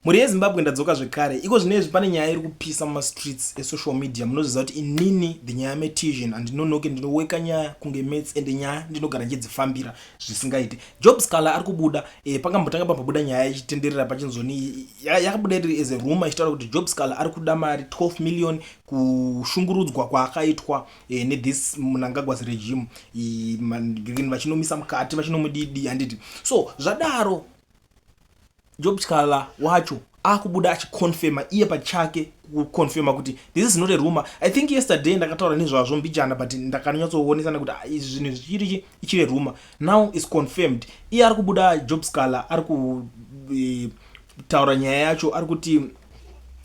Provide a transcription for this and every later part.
Muri yeZimbabwe ndadzoka zvekare iko zvinezvi pane nyaya iri kupisa mumastreets esocial media munoziva kuti inini the nyaya metizhen handinonoke ndinoweka nyaya kunge mets ende nyaya ndinogara nchidzifambira zvisingaiti. Job Sikhala ari kubuda pakambotanga pambobuda nyaya ichitenderera pachinzoni yakabuda iri as a rumor ichitaura kuti Job Sikhala ari kuda mari 12 million kushungurudzwa kwaakaitwa nethis Mnangagwa's regime vachinomisa mukati vachinomudidi handiti. So zvadaro Job Sikhala wacho akubuda achikonfirma iye pachake kukonfirma kuti this is not a rumor. I think yesterday ndakataura nezvazvo mbijana but ndakanyatsoonesana kuti izvi zvinhu ichiri rumor. Now is confirmed. Iye ari kubuda Job Sikhala ari kutaura nyaya yacho ari kuti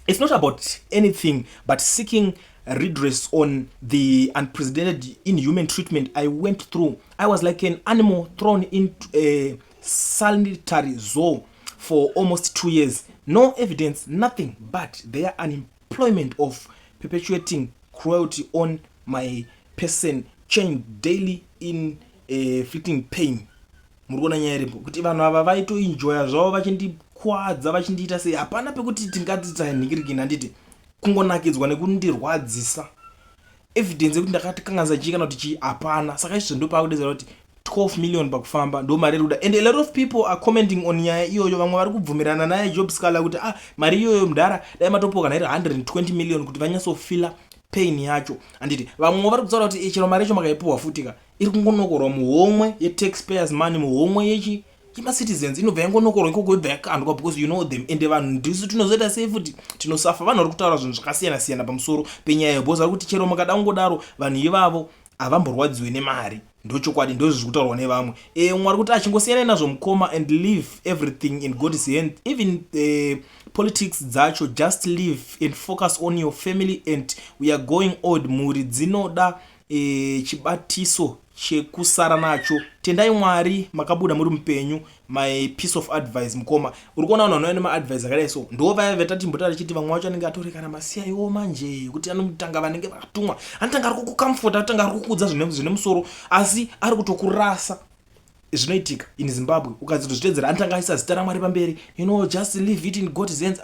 it's not about anything but seeking redress on the unprecedented inhuman treatment I went through. I was like an animal thrown into a sanitary zoo for almost 2 years. No evidence, nothing but their unemployment of perpetuating cruelty on my person, chained daily in inflicting pain. Murikuona nyaya iripo kuti vanhu ava vaitoenjoya zvavo vachindikwadza vachindiita sei hapana pekuti tingati tanhingirikini handiti kungonakidzwa nekundirwadzisa. Evidence yekuti ndakati kanganisa chii kana kuti chii hapana. Saka izvo ndo paakudedzera kuti 12 million pakufamba ndo mari ruda. And a lot of people are commenting on nyaya iyoyo. Vamwe vari kubvumirana naye Job Sikhala kuti mari iyoyo mudhara dai matopoka nairi 120 million kuti vanyatsofila pain yacho handiti. Vamwe vari kutaura kuti chero mari yacho makaipuwa futika iri kungonokorwa muhomwe yetaxpayers money, muhomwe yemacitizens inobva yangonokorwa ikoko ibva yakandwa because you know them. Ende vanhu ndisu tinozoita sei futi tinosafa. Vanhu vari kutaura zvinhu zvakasiyana siyana pamusoro penyaya yebhoza vari kuti chero makada kungodaro vanhu ivavo havamborwadziwe nemari. Ndochokwadi ndo zviri kutaurwa nevamwe. Mwari kuti achingosiyana nazvo mukoma and leave everything in God's hand. Even politics dzacho just leave and focus on your family and we are going old. Muri dzinoda chibatiso chekusara nacho. Tendai Mwari makabuda muri mupenyu. My piece of advice mukoma. Uri kuona vanhu vane maadvice akadai so ndo vaya vetati mbotara chiti vamwe vacho anenge atorekana masiya iwo manje kuti anotanga vanenge vakatumwa anotanga ari kukucomfort anotanga ari kukudza zvine musoro asi ari kutokurasa. Zvinoitika in Zimbabwe ukadzitozvitedzera anotanga aisa zita raMwari pamberi, you know, just leave it in God's hands.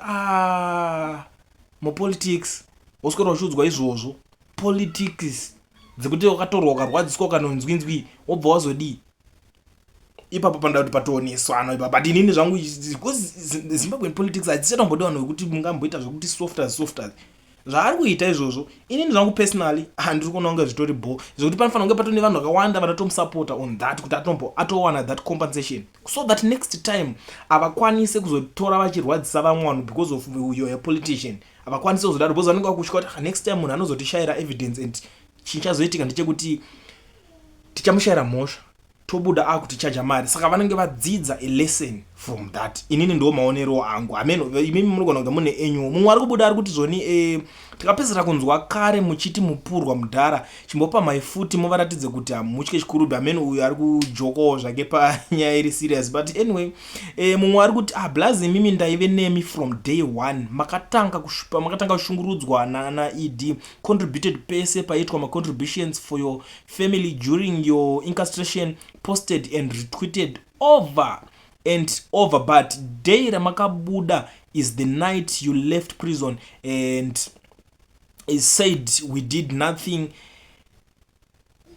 Mupolitics oswera uchiudzwa izvozvo politics dzekuti wakatorwa ukarwadziswa ukanonzwinzwi wobva wazodii ipapo panda kuti patooneswana ipapo. But inini zvangu Zimbabwean politics hadzichatomboda vanhu vekuti mungamboita zvekuti softers zvaari kuita izvozvo. Inini zvangu personally handiri kuona kunge zvitori bo zvekuti panofanira kunge patone vanhu vakawanda vanotomusapota on that kuti atowana that compensation so that next time havakwanise kuzotora vachirwadzisa vamwe vanhu because of your politician. Havakwanise kuzodaro because vanenge vakutya kuti next time munhu anozotishayira evidence and chichazoitika ndechekuti tichamushayira mhosva tobuda akutichaja mari. Saka vanenge vadzidza a lesson from that. Inini ndo maonero angu. Amen. Imimi munogona kunge mune enyu. Mumwe ari kubuda ari kuti zvoni tikapedzera kunzwa kare muchiti mupurwa mudhara chimbopa maifuti muvaratidze kuti hamutye chikurubi. Amen. Uyu ari kujokawo zvake panyaya iri serious. But anyway, mumwe ari kuti blazi mimi ndaive nemi from day one. Makatanga kushungurudzwa na ED. Contributed pese paitwa ma contributions for your family during your incarceration, posted and retweeted over and over. But day ramakabuda is the night you left prison and it said we did nothing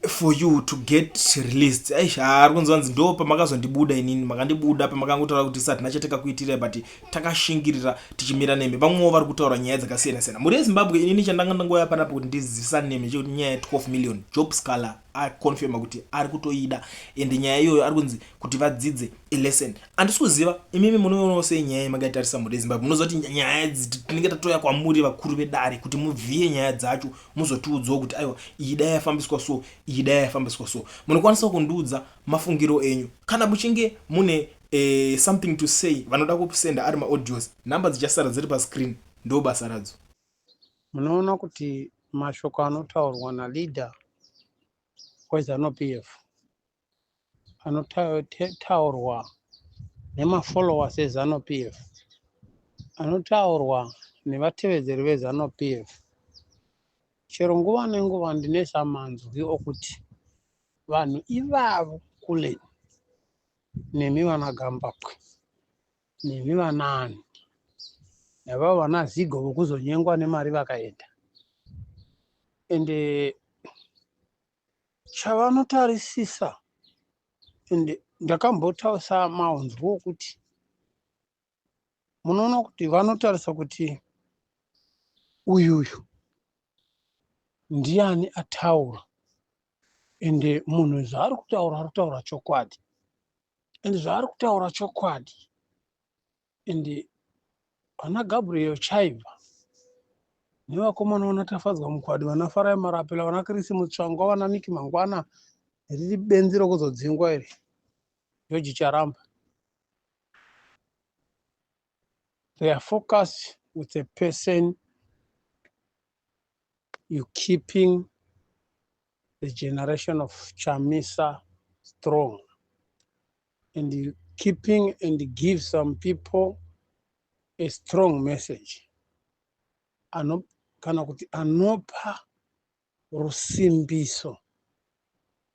for you to get released. Ari kunzwanzi ndo pamakazondibuda inini makandibuda pamakangotaura kuti sati nachateka kuitira but takashingirira tichimira nemi. Vamwe vari kutaura nyaya dzakasiyana siyana. Muri yeZimbabwe inini chandanga ndangoya panapo kuti ndizisane nemi chekuti nyaya ya 12 million Job Sikhala akonfirma kuti ari kutoida ende nyaya iyoyo ari kunzi kuti vadzidze a lesson. Handisi kuziva imimi munoona sei nyaya yemakatarisa muri yeZimbabwe. Munozoti nyaya tinenge tatoya kwamuri vakuru vedare kuti muvhiye nyaya dzacho muzotiudzawo kuti aiwa iyi dai yafambiswa so iyi dai yafambiswa so. Munokwanisa kundiudza mafungiro enyu kana muchinge mune something to say vanoda kusenda ari maaudios. Namba dzichasara dziri pascreen ndo basa radzo. Munoona kuti mashoko anotaurwa naleader weZANU-PF anotaurwa nemafollowers eZANU-PF anotaurwa nevatevedzeri veZANU-PF chero nguva nenguva ndinesa manzwi okuti vanhu ivavo kule nemi vanagambakwe nemi vanani navavo vana zigo vokuzonyengwa nemari vakaenda. Ende chavanotarisisa, ende ndakambotaurisa maunzwo okuti munoona kuti vanotarisa kuti uyuyu ndiani ataura, ende munhu zvaari kutaura ari kutaura chokwadi, ende zvaari kutaura chokwadi. Ende vana Gabriel Chaibva nevakomana vana Tafadzwa Mukwadi, vana Farai Marapela, vana Kirisi Mutsvangwa, vana Niki Mangwana, riri benzi rokuzodzingwa iri George Charamba. They are focused with a person, you keeping the generation of Chamisa strong, and you keeping and give some people a strong message. Kana kuti anopa rusimbiso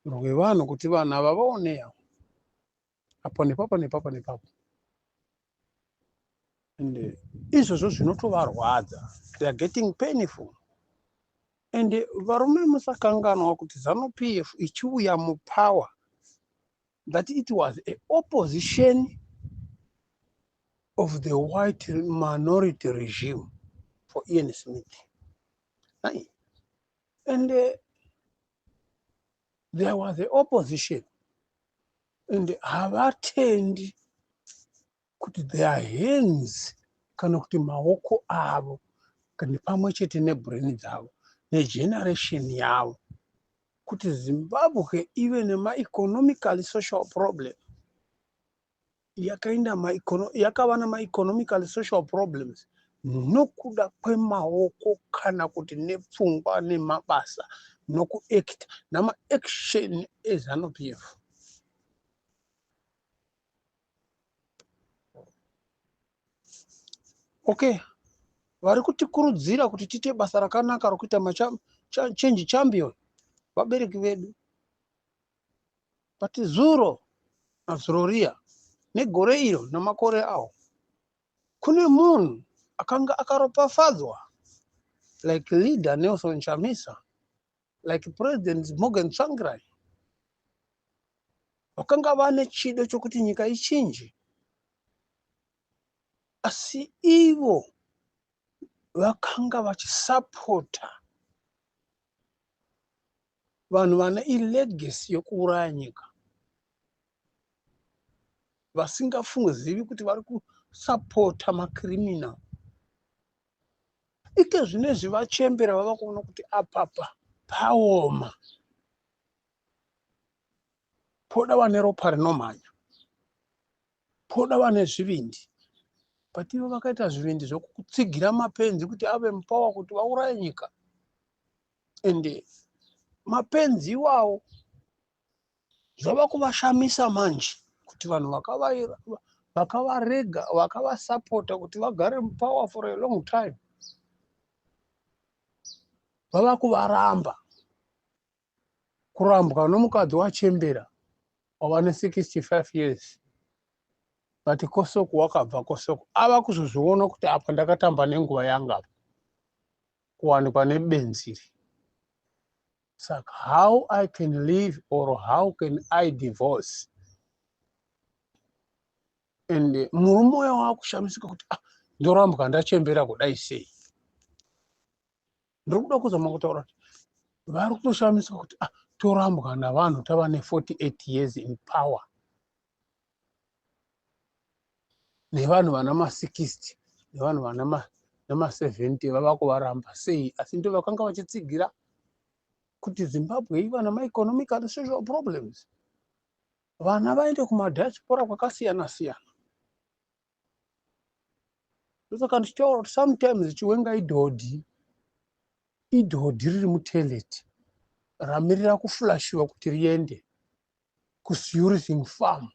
rwevanhu kuti vanhu ava vaoneya apo nepapo nepapo nepapo. And izvozvo zvinotovarwadza, they are getting painful. And varume musakanganwa kuti ZANU-PF ichiuya mupower, that it was a opposition of the white minority regime for Ian Smith. And there was the opposition, and havatendi kuti their hands kana kuti maoko avo kana pamwe chete nebrain dzavo negeneration yavo kuti Zimbabwe ive nema-economically social problem, yakava nama-economically social problems nokuda kwemaoko kana kuti nepfungwa nemabasa nokuact nama-action eZANU-PF. Okay, vari kutikurudzira kuti tiite basa rakanaka rokuita change champion vabereki vedu, but zuro nazuroria negore iro namakore awo kune munhu akanga akaropafadzwa like leader Nelson Chamisa, like President Morgan Tsvangirai, vakanga vane chido chokuti nyika ichinje, asi ivo vakanga vachisapota vanhu vane ilegacy yokuuraya nyika, vasingafungizivi kuti vari kusapota macriminal. Ike zvinezvi vachembera vava kuona kuti apapa paoma, poda vane ropa rinomhanya, poda vane zvivindi, but ivo vakaita zvivindi zvokutsigira mapenzi kuti ave mupower kuti vauraye nyika. Ende mapenzi iwawo zvava kuvashamisa manje kuti vanhu vakavarega vakavasapota kuti vagare mupower for a long time vava kuvaramba. Kurambwa nomukadzi wachembera wava ne65 years, but Kosoko wakabva Kosoko ava kuzozviona kuti apa ndakatamba nenguva yangu apa kuwanikwa nebenziri. Saka how I can live or how can I divorce? And murume uya wakushamisika kuti ndorambwa ndachembera kudai sei. Ndiri kuda kuzama kutaura kuti vari kutoshamisika kuti torambwa navanhu tava ne48 years in power, nevanhu vana ma60 nevanhu vana nama70 vava kuvaramba sei, asi ndo vakanga vachitsigira kuti Zimbabwe iva nama-economic and social problems, vana vaende kumadiaspora kwakasiyana siyana. Saka ndichitaura kuti sometimes chiwenga idhodhi riri muteleti ramirira kuflashiwa kuti riende kusurising farm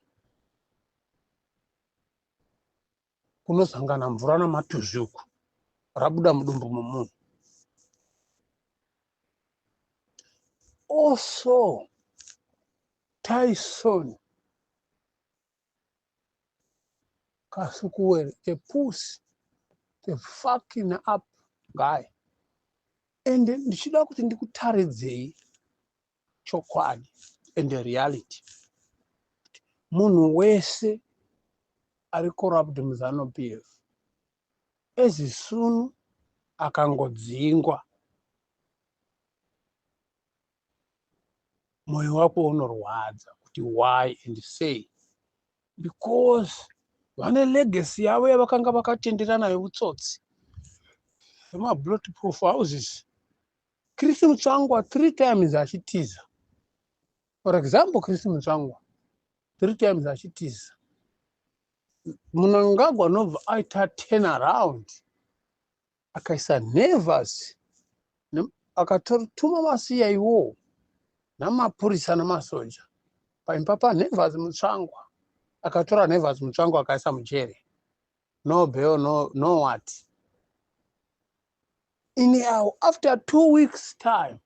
kunozangana mvura namatuzuku rabuda mudumbu momunhu. Also, Tyson Kasukuwere, a pussy the fucking up guy. And ndichida kuti ndikutaridzei chokwadi and the reality. Munhu wese ari corrupt muzano PF ezisunu akangodzingwa mwoyo wako unorwadza kuti why and say because vane legacy yavo yavakanga vakatendera nayo utsotsi bulletproof houses. Chris Mutsvangwa 3 times achitiza. For example, Chris Mutsvangwa 3 times achitiza. Mnangagwa nobva aita turn around akaisa nevers akatotuma masiya iwo namapurisa namasoja paimba panevers Mutsvangwa akatora nevers Mutsvangwa akaisa mujere. No bail, no what. After 2 weeks time,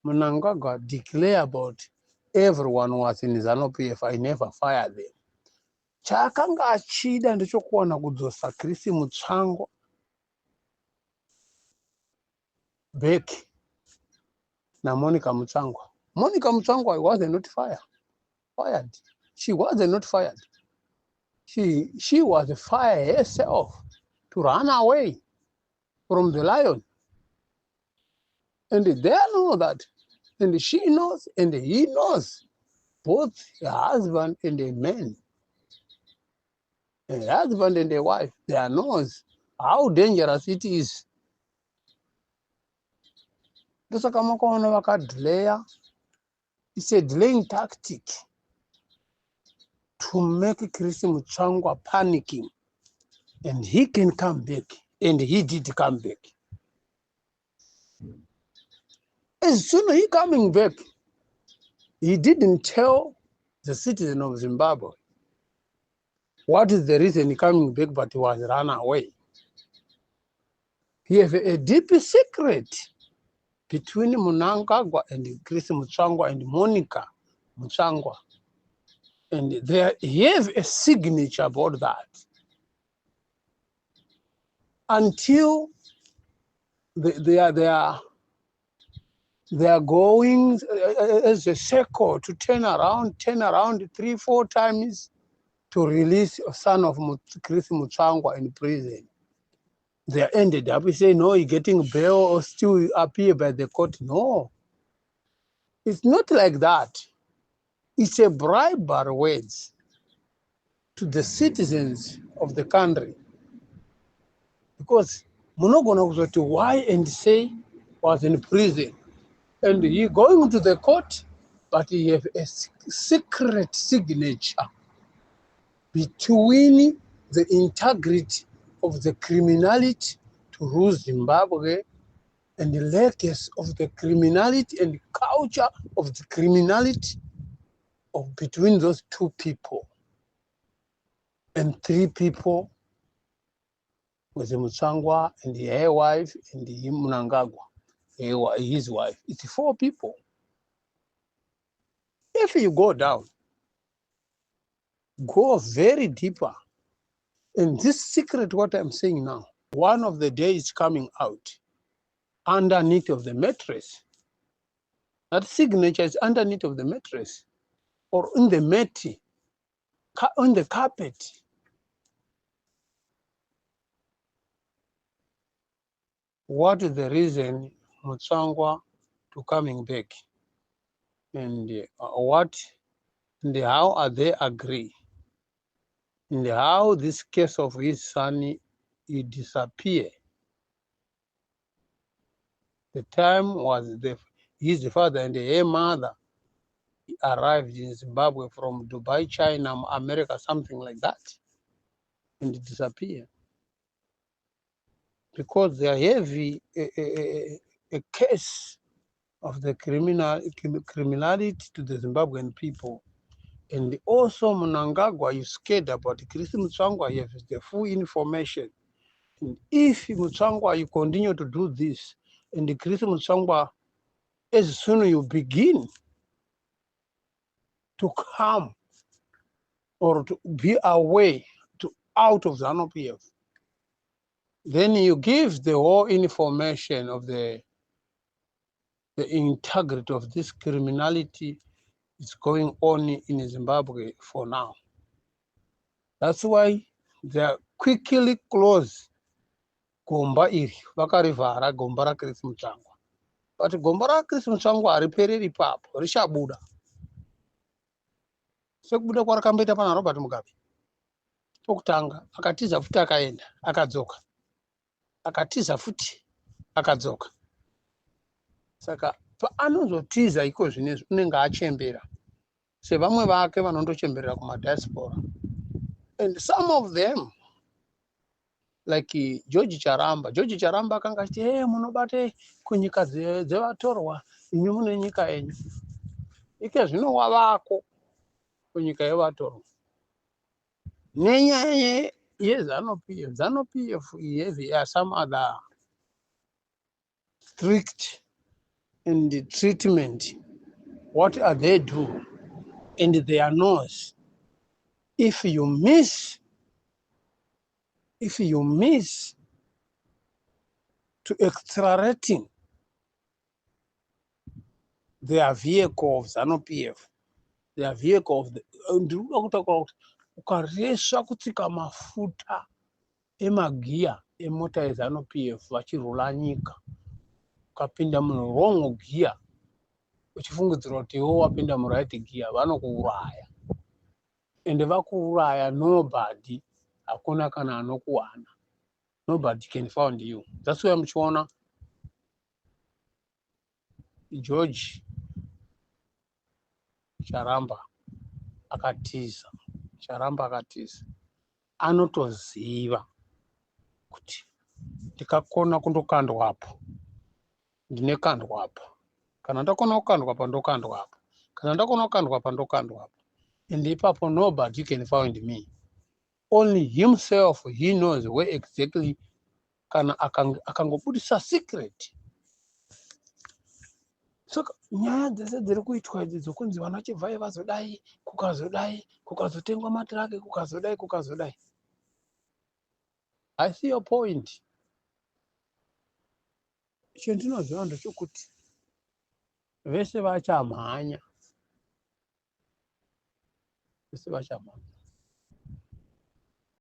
Mnangagwa declare about everyone was in ZANU-PF. I never fired them. Chaakanga achida ndechokuwana kudzosa Chris Mutsvangwa back na Monica Mutsvangwa. Monica Mutsvangwa was not fired. She was not fired. She was fired herself to run away from the lion. And they know that. And she knows and he knows. Both the husband and the man. The husband and the wife, they knows how dangerous it is. It's a delaying tactic to make Chris Mutsvangwa panicking. And he can come back. And he did come back. As soon as he coming back, he didn't tell the citizen of Zimbabwe what is the reason he coming back, but he was run away. He has a deep secret between Mnangagwa and Chris Mutsvangwa and Monica Mutsvangwa. And he has a signature about that. Until they are going as a circle to turn around 3-4 times to release a son of Chris Mutsvangwa in prison. They ended up saying, no, he's getting bail or still appear by the court. No, it's not like that. It's a bribery words to the citizens of the country. Because Munogona to why and say was in prison. And he going to the court, but he have a secret signature between the integrity of the criminality to rule Zimbabwe and the legacy of the criminality and culture of the criminality of between those 2 people and 3 people with the Mutsvangwa and her wife and the Mnangagwa, his wife. It's 4 people. If you go down, go very deeper. And this secret, what I'm saying now, one of the days coming out underneath of the mattress. That signature is underneath of the mattress or in the mat, on the carpet. What is the reason Mutsvangwa to coming back? And what and how are they agree? And how this case of his son, he disappeared. The time was his father and her mother arrived in Zimbabwe from Dubai, China, America, something like that, and disappeared. Because they are heavy a case of the criminality to the Zimbabwean people. And also Mnangagwa is scared about Chris Mutsvangwa. He has the full information. And if Mutsvangwa, you continue to do this, and the Chris Mutsvangwa, as soon as you begin to come or to be away to out of ZANU-PF, then you give the whole information of the integrity of this criminality is going on in Zimbabwe for now. That's why they are quickly close gomba iri, vakarivhara gomba raChris Mnangagwa. But gomba raChris Mnangagwa haripereri ipapo, richabuda. Sekubuda kwarakamboita pana Robert Mugabe. Pokutanga akatiza futi akaenda, akadzoka. Akatiza futi akadzoka. Saka paanozotiza iko zvinezvi unenge achembera sevamwe vake vanondochemberera kumadiaspora. And some of them like George Charamba akanga achiti munobate kunyika dzevatorwa, inyu mune nyika yenyu. Ike zvino wavako kunyika yevatorwa. Nenyaya ZANU-PF, some other strict in the treatment. What are they do? And their nose. If you miss to extraditing their vehicle of ZANU-PF, their vehicle of the ukaresva kutsika mafuta emagiya emota yeZANU-PF vachirula nyika, ukapinda wrong gear uchifungidzira kuti iwo wapinda right gear, vanokuuraya. Ende vakuuraya, nobody, hakuna kana anokuwana. Nobody can find you. That's why muchiona George Charamba akatiza. Anotoziva kuti ndikakona kundokandwapo, ndinekandwapo. Kana ndakona kukandwapo, ndokandwapo. Kana ndakona kukandwapo, ndokandwapo. And ipapo nobody can find me. Only himself, he knows where exactly kana akangobudisa secret. So nyaya dzese dziri kuitwa idzi dzokunzi vanachivhai vazodai, kukazotengwa matiraki, kukazodai. I see your point. Chendinoziva ndechokuti vese vachamhanya.